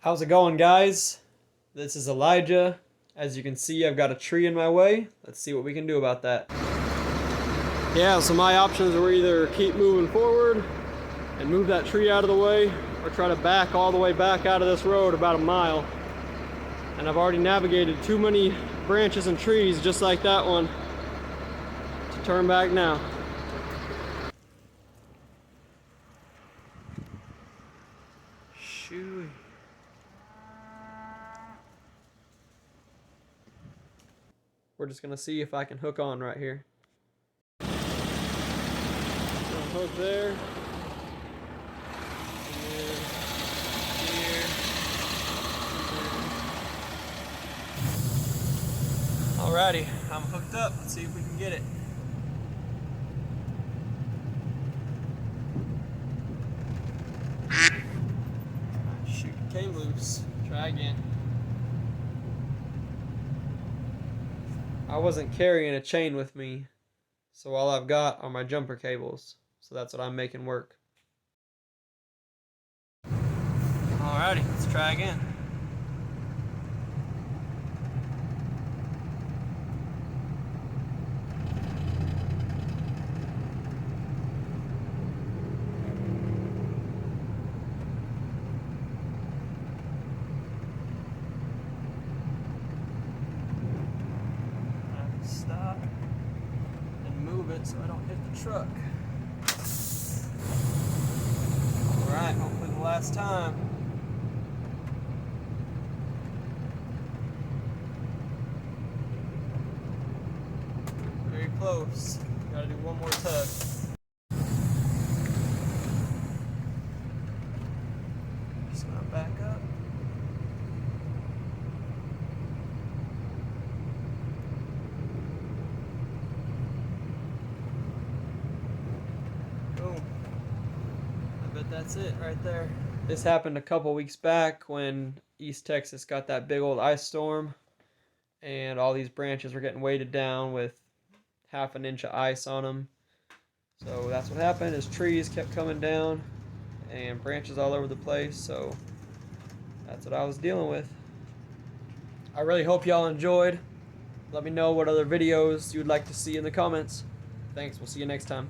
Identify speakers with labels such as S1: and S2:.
S1: How's it going, guys? This is Elijah. As you can see, I've got a tree in my way. Let's see what we can do about that. Yeah, so my options were either keep moving forward and move that tree out of the way, or try to back all the way back out of this road about a mile. And I've already navigated too many branches and trees just like that one to turn back now. Shoo. We're just gonna see if I can hook on right here. Hook there. And here. Alrighty, I'm hooked up. Let's see if we can get it. Shoot, came loose. Try again. I wasn't carrying a chain with me, so all I've got are my jumper cables. So that's what I'm making work. Alrighty, let's try again. Stop and move it so I don't hit the truck. Alright, hopefully the last time. Very close. Gotta do one more tug. Just gonna back up. But that's it right there. This happened a couple weeks back when East Texas got that big old ice storm and all these branches were getting weighted down with half an inch of ice on them. So that's what happened, is trees kept coming down and branches all over the place. So that's what I was dealing with. I really hope y'all enjoyed. Let me know what other videos you'd like to see in the comments. Thanks, we'll see you next time.